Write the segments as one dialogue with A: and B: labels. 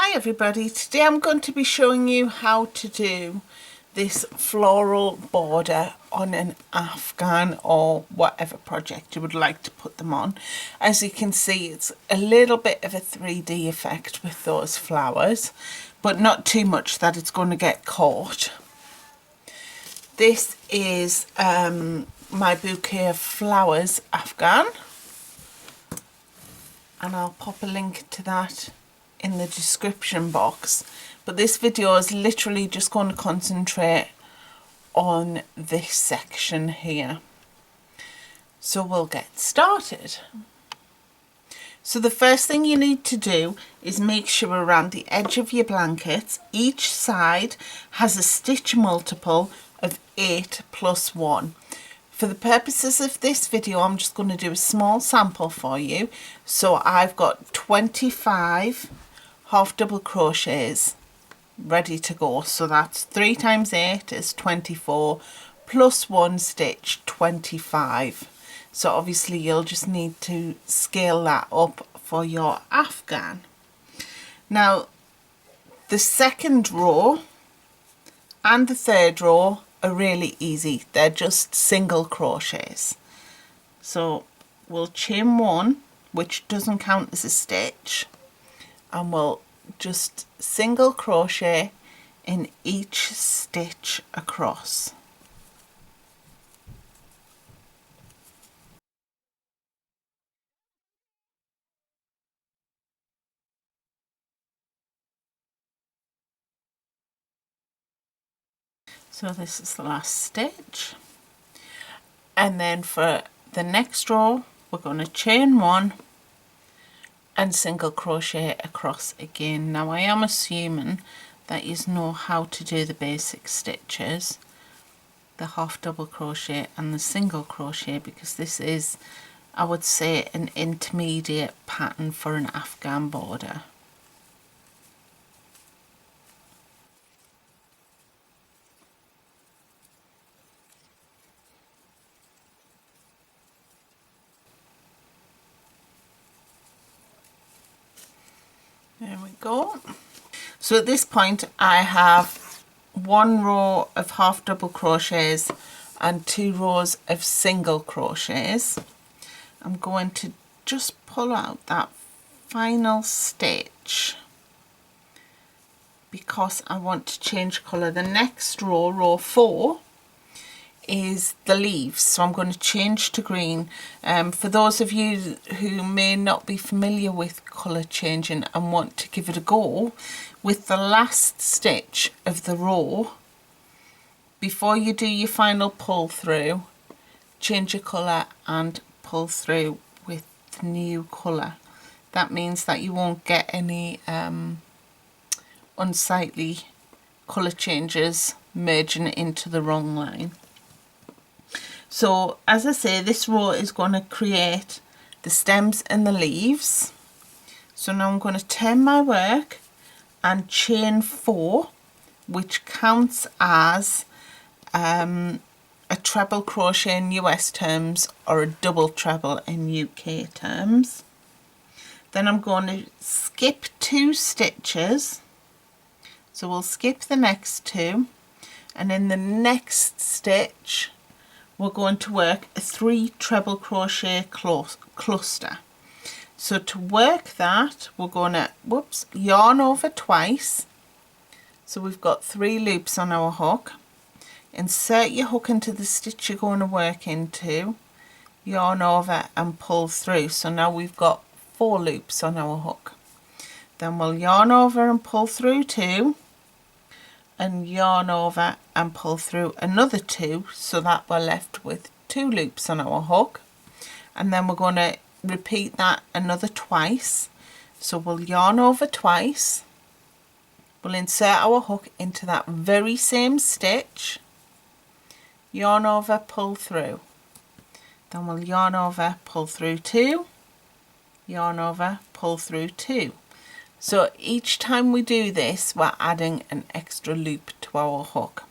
A: Hi everybody, today I'm going to be showing you how to do this floral border on an Afghan or whatever project you would like to put them on. As you can see, it's a little bit of a 3D effect with those flowers, but not too much that it's going to get caught. This is my bouquet of flowers Afghan, and I'll pop a link to that in the description box, but this video is literally just going to concentrate on this section here. So we'll get started. So the first thing you need to do is make sure around the edge of your blankets each side has a stitch multiple of 8 plus 1. For the purposes of this video, I'm just going to do a small sample for you. So I've got 25 half double crochets ready to go. So that's 3 times 8 is 24 plus 1 stitch, 25. So obviously you'll just need to scale that up for your Afghan. Now the second row and the third row are really easy. They're just single crochets. So we'll chain 1, which doesn't count as a stitch, and we'll just single crochet in each stitch across. So this is the last stitch, and then for the next row we're going to chain 1 and single crochet across again. Now I am assuming that you know how to do the basic stitches, the half double crochet and the single crochet, because this is, I would say, an intermediate pattern for an Afghan border. There we go. So at this point I have 1 row of half double crochets and 2 rows of single crochets. I'm going to just pull out that final stitch because I want to change colour. The next row, row 4, is the leaves, so I'm going to change to green. For those of you who may not be familiar with colour changing and want to give it a go, with the last stitch of the row, before you do your final pull through, change your colour and pull through with the new colour. That means that you won't get any unsightly colour changes merging into the wrong line. So as I say, this row is going to create the stems and the leaves. So now I'm going to turn my work and chain 4, which counts as a treble crochet in US terms or a double treble in UK terms. Then I'm going to skip 2 stitches. So we'll skip the next 2, and in the next stitch we're going to work a 3 treble crochet cluster. So to work that, we're going to yarn over twice. So we've got 3 loops on our hook. Insert your hook into the stitch you're going to work into, yarn over and pull through. So now we've got 4 loops on our hook. Then we'll yarn over and pull through 2, and yarn over and pull through another 2, so that we're left with 2 loops on our hook. And then we're going to repeat that another twice. So we'll yarn over twice, we'll insert our hook into that very same stitch, yarn over, pull through, then we'll yarn over, pull through 2, yarn over, pull through 2. So each time we do this, we're adding an extra loop to our hook.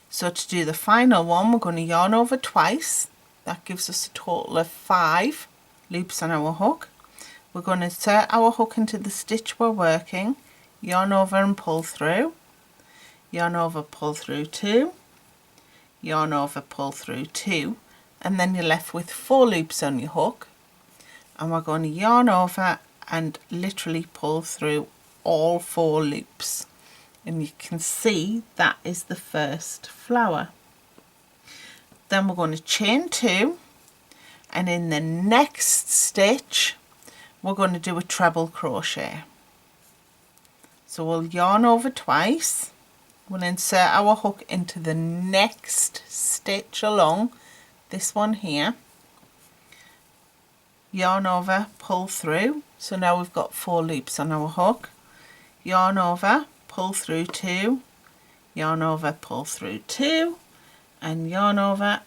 A: So to do the final one, we're going to yarn over twice. That gives us a total of 5 loops on our hook. we're going to insert our hook into the stitch we're working, yarn over and pull through, yarn over, pull through 2, yarn over, pull through 2, and then you're left with 4 loops on your hook, and we're going to yarn over and literally pull through all 4 loops, and you can see that is the first flower. Then we're going to chain 2, and in the next stitch we're going to do a treble crochet. So we'll yarn over twice, we'll insert our hook into the next stitch along this one here, yarn over, pull through, so now we've got 4 loops on our hook, yarn over, pull through 2, yarn over, pull through 2, and yarn over,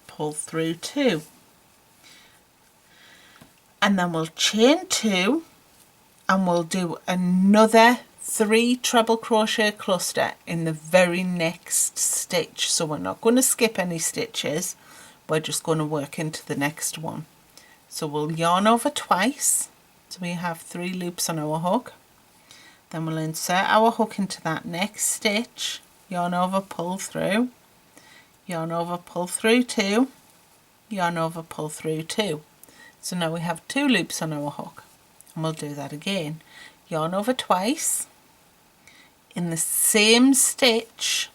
A: pull through 2, and then we'll chain 2 and we'll do another 3 treble crochet cluster in the very next stitch. So we're not going to skip any stitches, we're just going to work into the next one. So we'll yarn over twice, so we have 3 loops on our hook, then we'll insert our hook into that next stitch, yarn over, pull through, yarn over, pull through 2, yarn over, pull through 2. So now we have 2 loops on our hook, and we'll do that again. Yarn over twice, in the same stitch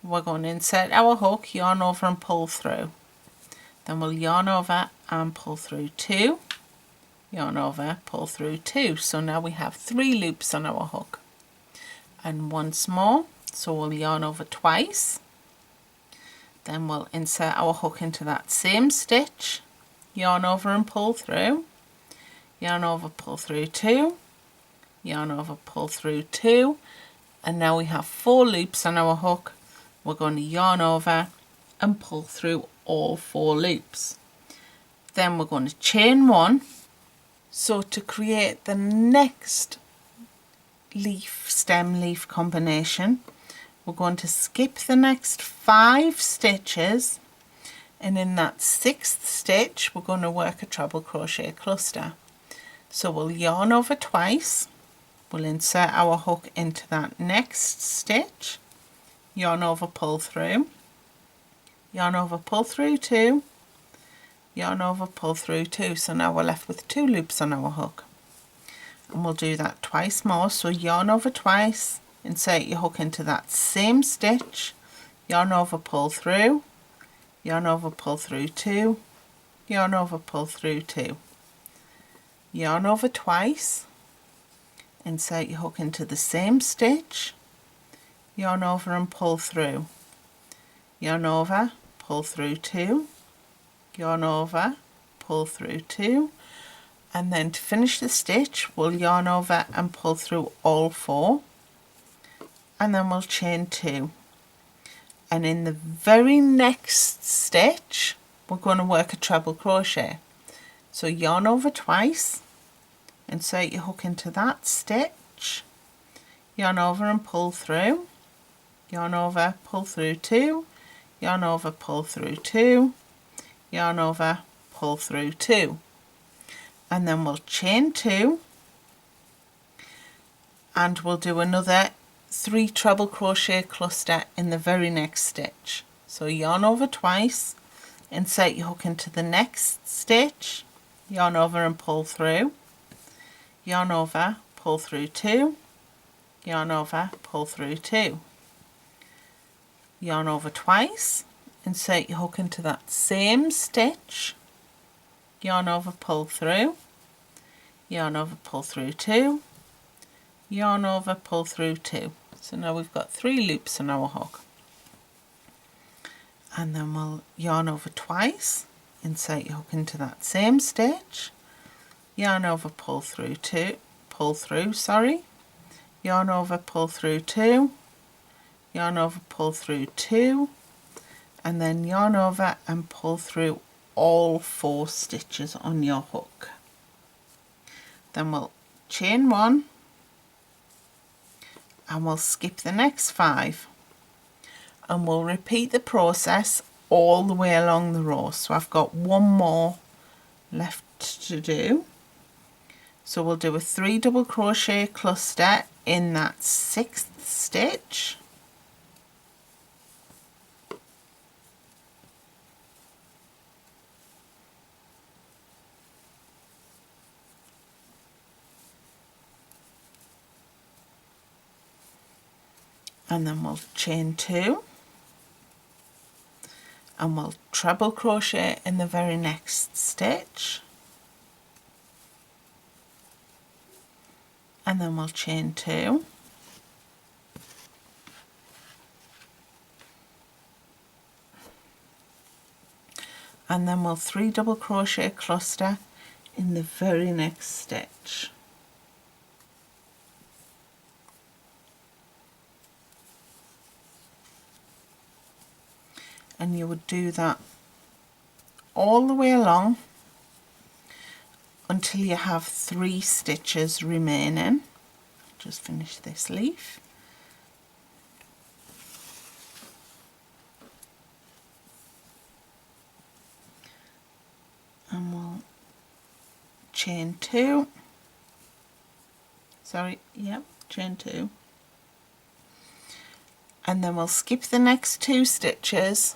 A: we're going to insert our hook, yarn over and pull through, then we'll yarn over and pull through 2, yarn over, pull through 2. So now we have 3 loops on our hook, and once more, so we'll yarn over twice, then we'll insert our hook into that same stitch, yarn over and pull through, yarn over, pull through 2, yarn over, pull through 2, and now we have 4 loops on our hook. We're going to yarn over and pull through all 4 loops. Then we're going to chain 1. So to create the next stem leaf combination, we're going to skip the next 5 stitches, and in that 6th stitch we're going to work a treble crochet cluster. So we'll yarn over twice, we'll insert our hook into that next stitch, yarn over, pull through, yarn over, pull through 2, yarn over, pull through 2. So now we're left with 2 loops on our hook, and we'll do that twice more. So yarn over twice, insert your hook into that same stitch, yarn over, pull through, yarn over, pull through 2, yarn over, pull through 2, yarn over twice, insert your hook into the same stitch, yarn over and pull through, yarn over, pull through 2, yarn over, pull through 2, and then to finish the stitch we'll yarn over and pull through all 4, and then we'll chain 2. And in the very next stitch we're going to work a treble crochet. So yarn over twice, insert your hook into that stitch, yarn over and pull through, yarn over, pull through 2, yarn over, pull through 2, yarn over, pull through 2, and then we'll chain 2, and we'll do another 3 treble crochet cluster in the very next stitch. So yarn over twice, insert your hook into the next stitch, yarn over and pull through, yarn over, pull through 2, yarn over, pull through 2, yarn over twice, insert your hook into that same stitch, yarn over, pull through, yarn over, pull through 2, yarn over, pull through 2. So now we've got 3 loops on our hook, and then we'll yarn over twice, insert your hook into that same stitch, yarn over, pull through 2, yarn over, pull through 2, yarn over, pull through 2, and then yarn over and pull through all 4 stitches on your hook. Then we'll chain 1, and we'll skip the next 5, and we'll repeat the process all the way along the row. So I've got 1 more left to do. So we'll do a 3 double crochet cluster in that 6th stitch, and then we'll chain 2, and we'll treble crochet in the very next stitch, and then we'll chain 2, and then we'll 3 double crochet cluster in the very next stitch. And you would do that all the way along until you have 3 stitches remaining. Just finish this leaf. And we'll chain 2. Chain 2. And then we'll skip the next 2 stitches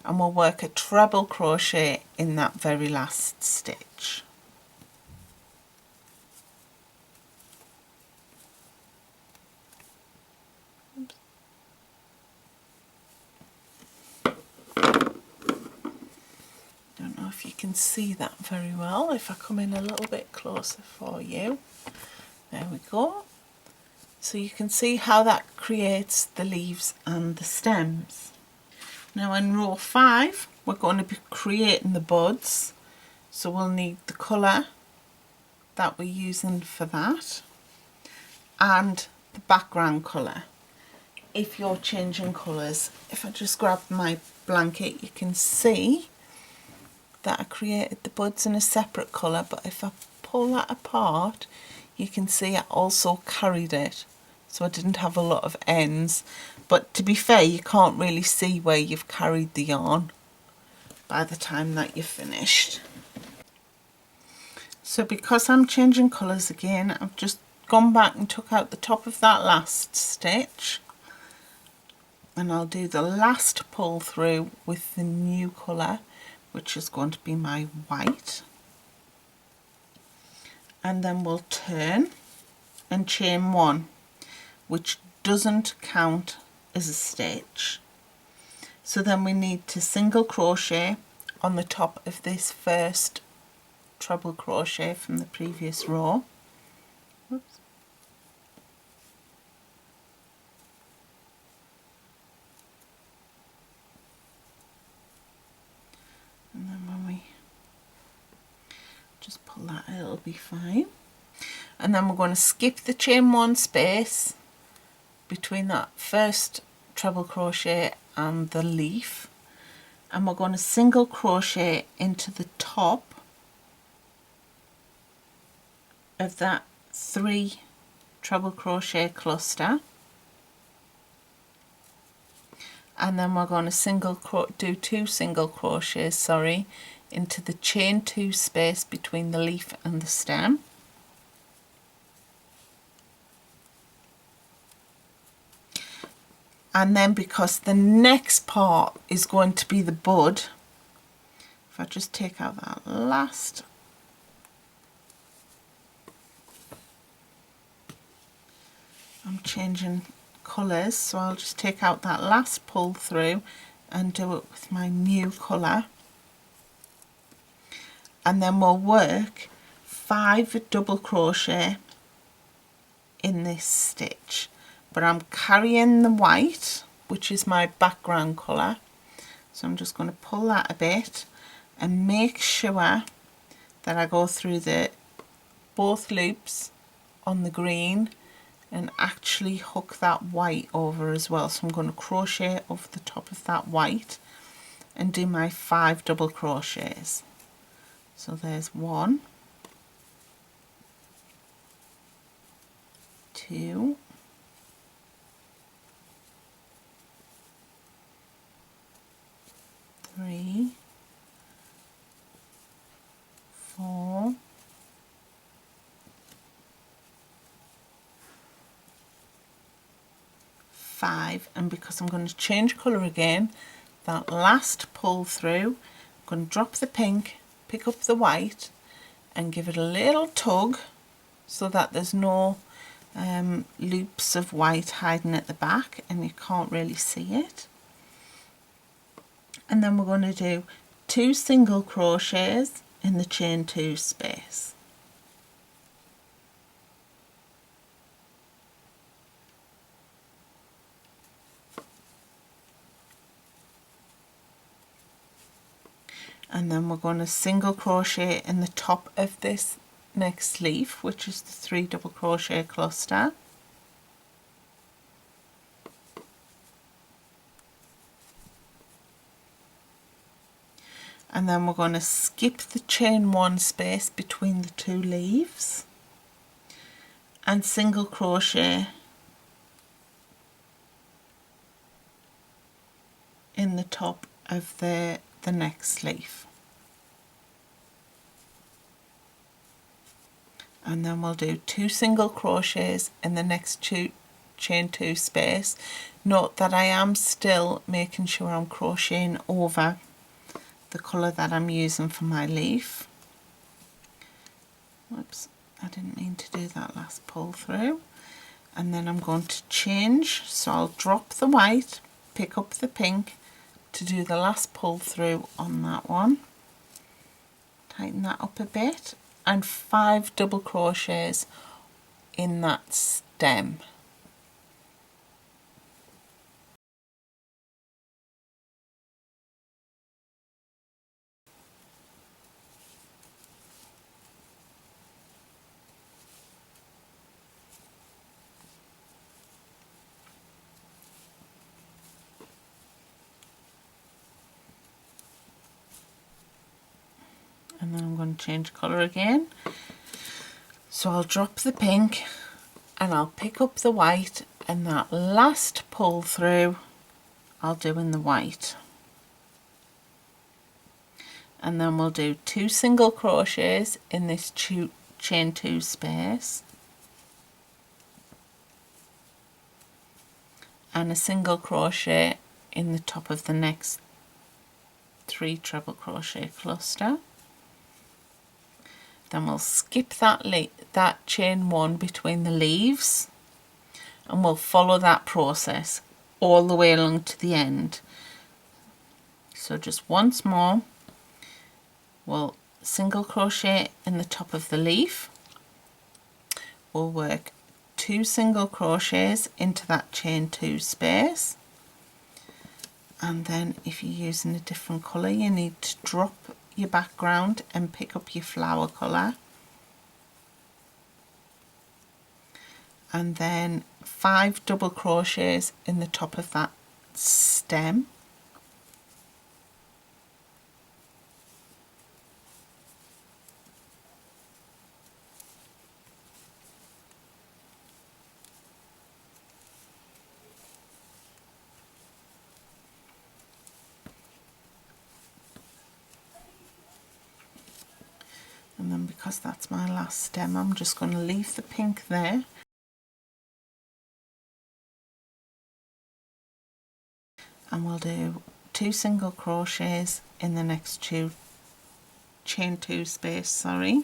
A: and we'll work a treble crochet in that very last stitch. Don't know if you can see that very well. If I come in a little bit closer for you. There we go. So you can see how that creates the leaves and the stems. Now in row 5 we're going to be creating the buds, so we'll need the colour that we're using for that and the background colour. If you're changing colours, if I just grab my blanket, you can see that I created the buds in a separate colour, but if I pull that apart you can see I also carried it, so I didn't have a lot of ends. But to be fair, you can't really see where you've carried the yarn by the time that you're finished. So because I'm changing colours again, I've just gone back and took out the top of that last stitch, and I'll do the last pull through with the new colour, which is going to be my white. And then we'll turn and chain 1, which doesn't count as a stitch. So then we need to single crochet on the top of this first treble crochet from the previous row. Oops. And then when we just pull that, it'll be fine. And then we're going to skip the chain 1 space between that first treble crochet and the leaf, and we're going to single crochet into the top of that 3 treble crochet cluster, and then we're going to do 2 single crochets into the chain 2 space between the leaf and the stem. And then because the next part is going to be the bud, if I just take out that last, I'm changing colours, so I'll just take out that last pull through and do it with my new colour. And then we'll work 5 double crochet in this stitch. But I'm carrying the white, which is my background colour, so I'm just going to pull that a bit and make sure that I go through both loops on the green and actually hook that white over as well. So I'm going to crochet over the top of that white and do my 5 double crochets. So there's 1, 2, 3, 4, 5, and because I'm going to change colour again, that last pull through, I'm going to drop the pink, pick up the white and give it a little tug so that there's no loops of white hiding at the back and you can't really see it. And then we're going to do 2 single crochets in the chain 2 space. And then we're going to single crochet in the top of this next leaf, which is the 3 double crochet cluster. And then we're going to skip the chain 1 space between the 2 leaves and single crochet in the top of the next leaf. And then we'll do 2 single crochets in the next chain 2 space. Note that I am still making sure I'm crocheting over the colour that I'm using for my leaf. Whoops, I didn't mean to do that last pull through. And then I'm going to change, so I'll drop the white, pick up the pink to do the last pull through on that one. Tighten that up a bit, and 5 double crochets in that stem. And then I'm going to change colour again. So I'll drop the pink and I'll pick up the white, and that last pull through I'll do in the white. And then we'll do 2 single crochets in this chain 2 space and a single crochet in the top of the next 3 treble crochet cluster. Then we'll skip that chain 1 between the leaves, and we'll follow that process all the way along to the end. So just once more, we'll single crochet in the top of the leaf. We'll work 2 single crochets into that chain 2 space, and then if you're using a different colour, you need to drop your background and pick up your flower colour, and then 5 double crochets in the top of that stem, and then because that's my last stem, I'm just going to leave the pink there and we'll do 2 single crochets in the next chain 2 space, a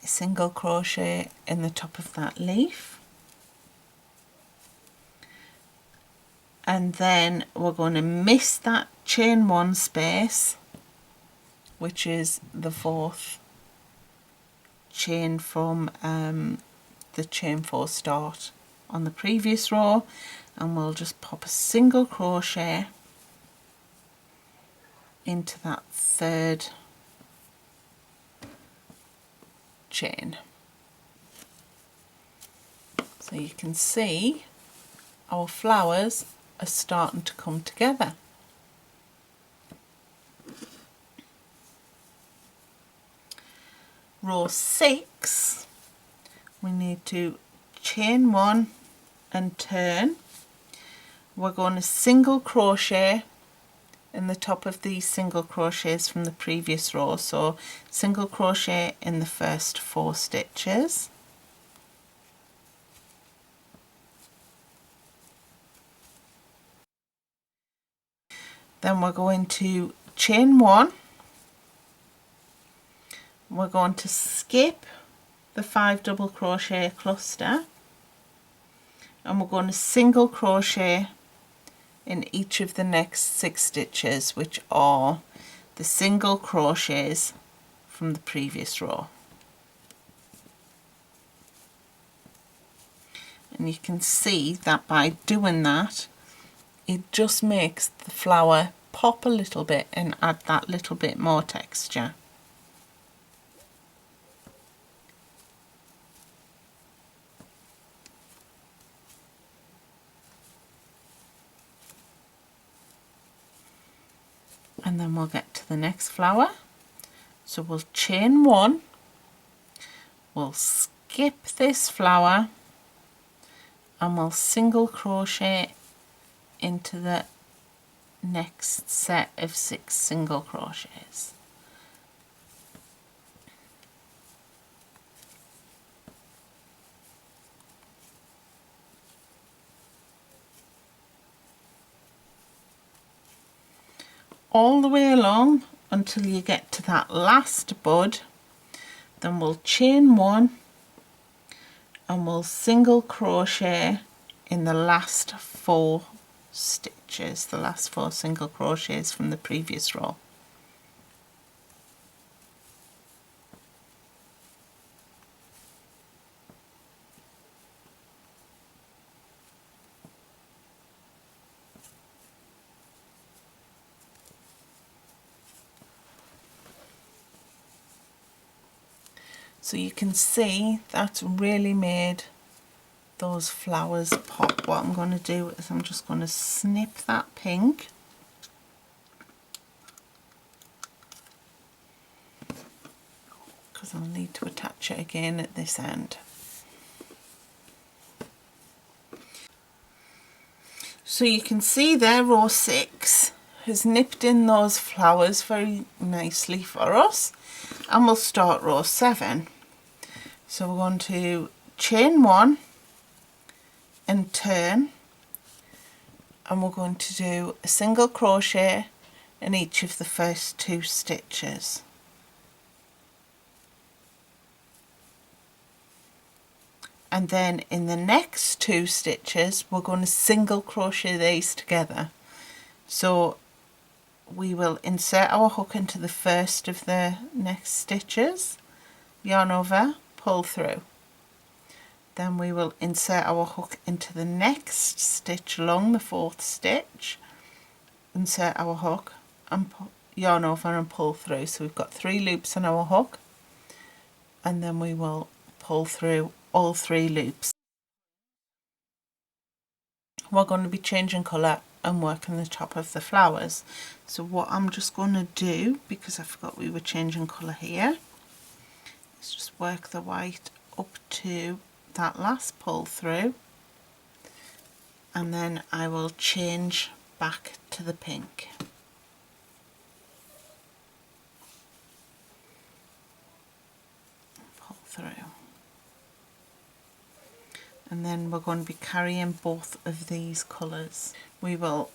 A: single crochet in the top of that leaf, and then we're going to miss that chain 1 space, which is the 4th chain from the chain 4 start on the previous row, and we'll just pop a single crochet into that 3rd chain. So you can see our flowers are starting to come together. Row 6, we need to chain 1 and turn. We're going to single crochet in the top of these single crochets from the previous row, so single crochet in the first 4 stitches, Then we're going to chain 1, we're going to skip the 5 double crochet cluster, and we're going to single crochet in each of the next 6 stitches, which are the single crochets from the previous row. And you can see that by doing that, it just makes the flower pop a little bit and add that little bit more texture. And then we'll get to the next flower. So we'll chain 1, we'll skip this flower, and we'll single crochet into the next set of 6 single crochets. All the way along until you get to that last bud. Then we'll chain 1 and we'll single crochet in the last 4 stitches, the last 4 single crochets from the previous row. So you can see that's really made those flowers pop. What I'm going to do is I'm just going to snip that pink, because I'll need to attach it again at this end. So you can see there row 6 has nipped in those flowers very nicely for us, and we'll start row 7. So we're going to chain 1 and turn, and we're going to do a single crochet in each of the first 2 stitches. And then in the next 2 stitches we're going to single crochet these together. So we will insert our hook into the first of the next stitches, yarn over, pull through. Then we will insert our hook into the next stitch along the 4th stitch, insert our hook and yarn over and pull through. So we've got 3 loops on our hook, and then we will pull through all 3 loops. We're going to be changing colour and working the top of the flowers. So what I'm just going to do, because I forgot we were changing colour here, is just work the white up to that last pull through, and then I will change back to the pink. Pull through. And then we're going to be carrying both of these colours. We will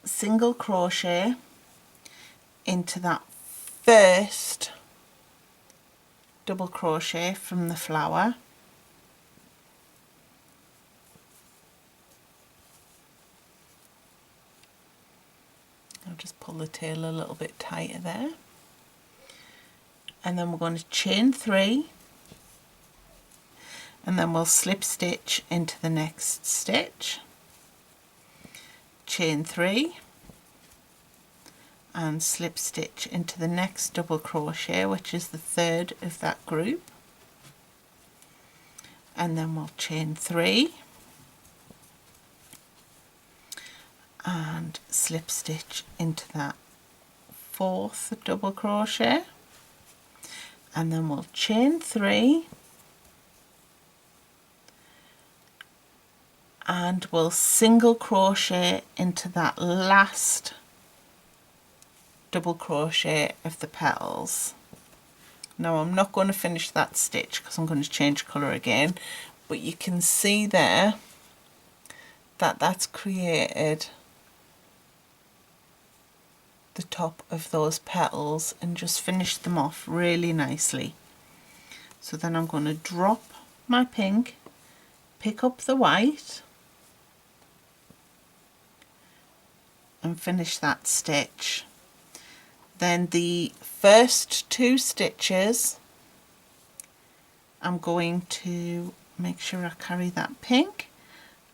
A: single crochet into that first double crochet from the flower, I'll just pull the tail a little bit tighter there, and then we're going to chain 3, and then we'll slip stitch into the next stitch, chain 3 and slip stitch into the next double crochet, which is the 3rd of that group, and then we'll chain 3 and slip stitch into that 4th double crochet, and then we'll chain 3 and we'll single crochet into that last double crochet of the petals. Now I'm not going to finish that stitch because I'm going to change colour again, but you can see there that that's created the top of those petals and just finish them off really nicely. So then I'm going to drop my pink, pick up the white and finish that stitch. Then the first 2 stitches I'm going to make sure I carry that pink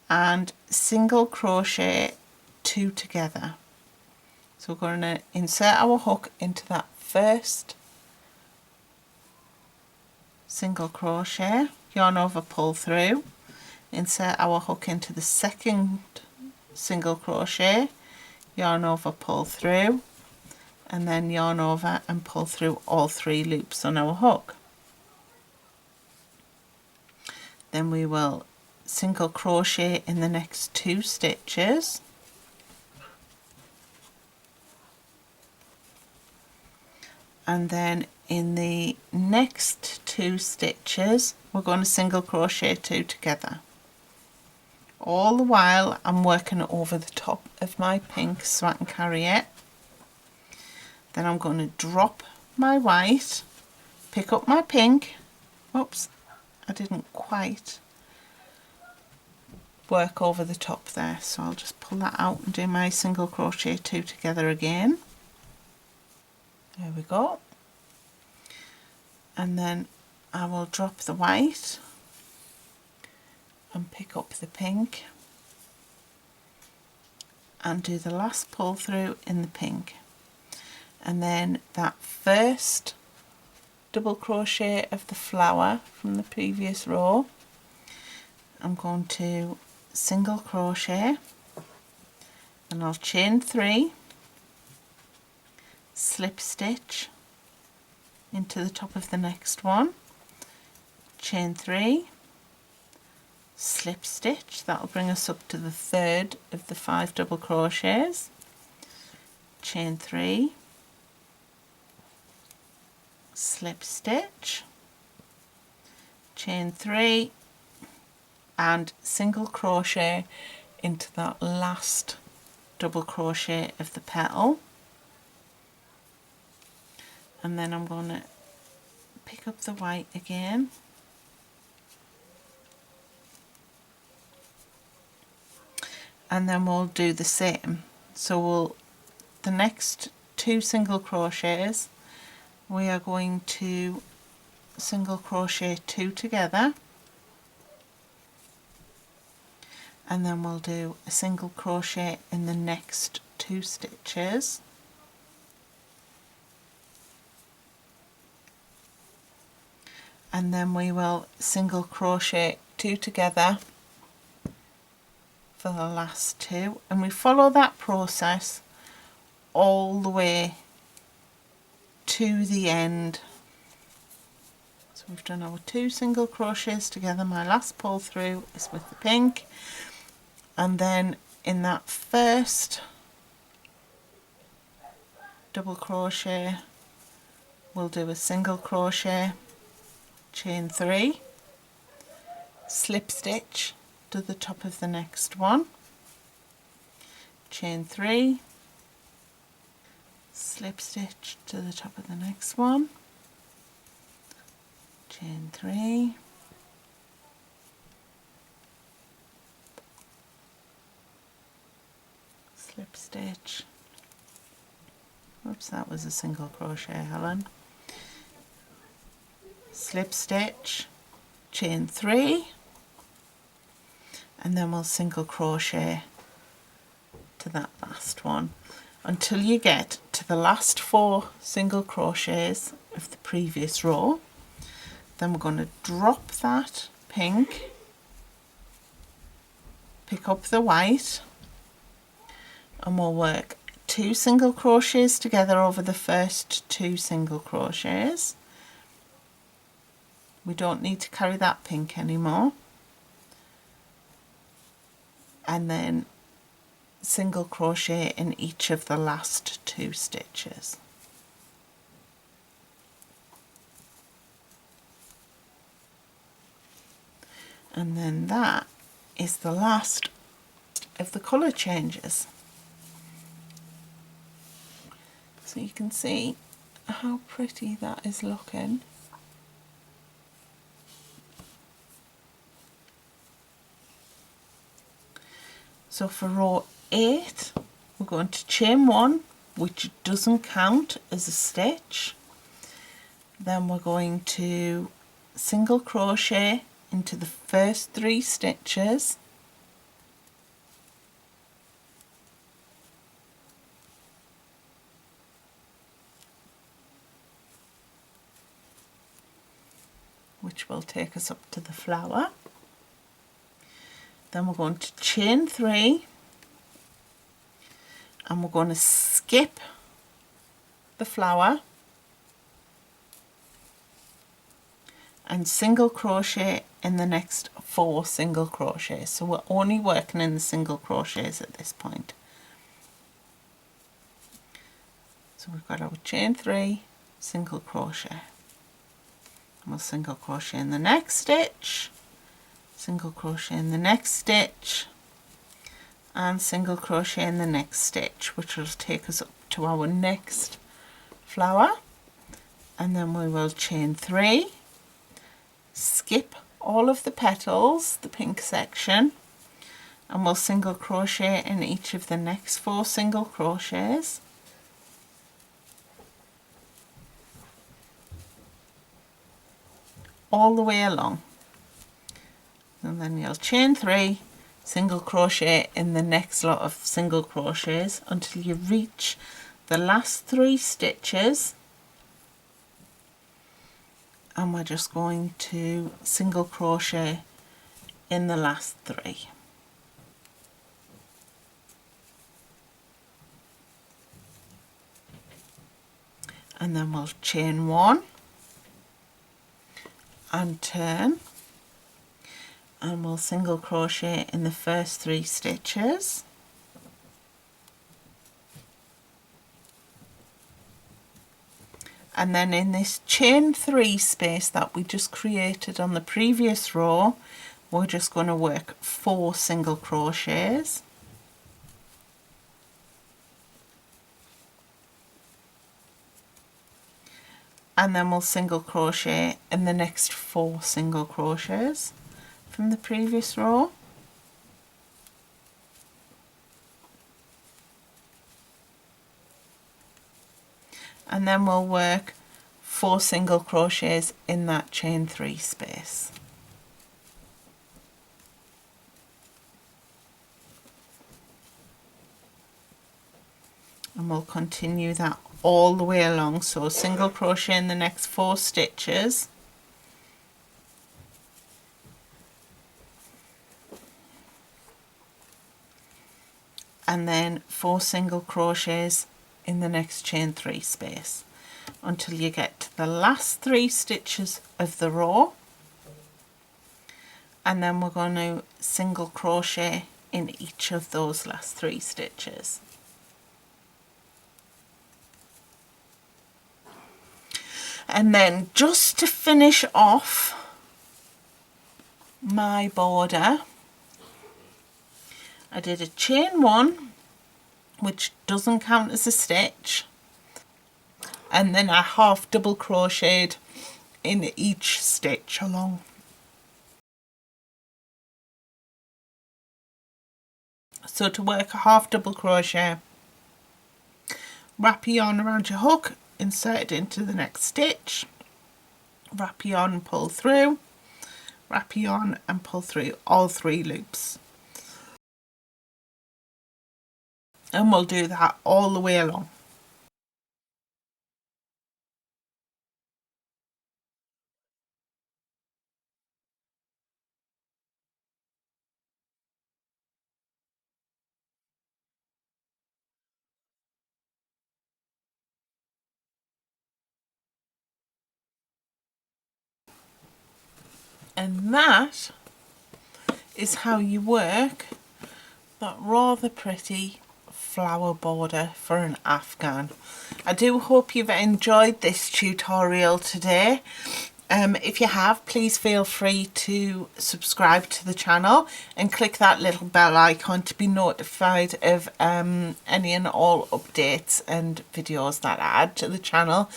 A: and single crochet 2 together. So we're going to insert our hook into that first single crochet, yarn over, pull through, insert our hook into the second single crochet, yarn over, pull through, and then yarn over and pull through all 3 loops on our hook. Then we will single crochet in the next 2 stitches, and then in the next 2 stitches we're going to single crochet 2 together. All the while I'm working over the top of my pink so I can carry it. Then I'm going to drop my white, pick up my pink. Oops, I didn't quite work over the top there, so I'll just pull that out and do my single crochet 2 together again. There we go. And then I will drop the white and pick up the pink and do the last pull through in the pink. And then that first double crochet of the flower from the previous row, I'm going to single crochet and I'll chain 3, slip stitch into the top of the next one, chain 3, slip stitch, that'll bring us up to the 3rd of the 5 double crochets, chain 3, slip stitch, chain 3 and single crochet into that last double crochet of the petal. And then I'm going to pick up the white again and then we'll do the same. So the next 2 single crochets we are going to single crochet 2 together, and then we'll do a single crochet in the next 2 stitches, and then we will single crochet 2 together for the last 2, and we follow that process all the way to the end. So we've done our 2 single crochets together. My last pull through is with the pink, and then in that first double crochet we'll do a single crochet, chain 3, slip stitch to the top of the next one, chain 3, slip stitch to the top of the next one, chain 3, slip stitch. Oops, that was a single crochet, Helen. Slip stitch, chain 3, and then we'll single crochet to that last one until you get to the last 4 single crochets of the previous row. Then we're going to drop that pink, pick up the white, and we'll work 2 single crochets together over the first 2 single crochets. We don't need to carry that pink anymore. And then single crochet in each of the last 2 stitches. And then that is the last of the colour changes. So you can see how pretty that is looking. So for row 8 we're going to chain 1, which doesn't count as a stitch. Then we're going to single crochet into the first 3 stitches, which will take us up to the flower. Then we're going to chain 3 and we're going to skip the flower and single crochet in the next 4 single crochets. So we're only working in the single crochets at this point. So we've got our chain 3, single crochet, and we'll single crochet in the next stitch, single crochet in the next stitch, and single crochet in the next stitch, which will take us up to our next flower. And then we will chain 3, skip all of the petals, the pink section, and we'll single crochet in each of the next 4 single crochets. All the way along. And then you'll chain 3, single crochet in the next lot of single crochets until you reach the last 3 stitches, and we're just going to single crochet in the last 3. And then we'll chain 1 and turn, and we'll single crochet in the first 3 stitches, and then in this chain 3 space that we just created on the previous row, we're just going to work 4 single crochets, and then we'll single crochet in the next 4 single crochets from the previous row. And then we'll work 4 single crochets in that chain 3 space. And we'll continue that all the way along. So single crochet in the next 4 stitches, and then 4 single crochets in the next chain 3 space until you get to the last 3 stitches of the row, and then we're going to single crochet in each of those last 3 stitches. And then just to finish off my border, I did a chain 1, which doesn't count as a stitch, and then I half double crocheted in each stitch along. So to work a half double crochet, wrap your yarn around your hook, insert it into the next stitch, wrap your yarn and pull through, wrap your yarn and pull through all 3 loops. And we'll do that all the way along. And that is how you work that rather pretty flower border for an Afghan. I do hope you've enjoyed this tutorial today. If you have, please feel free to subscribe to the channel and click that little bell icon to be notified of any and all updates and videos that I add to the channel.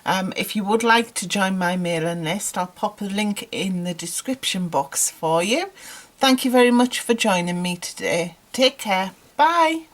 A: If you would like to join my mailing list, I'll pop a link in the description box for you. Thank you very much for joining me today. Take care. Bye.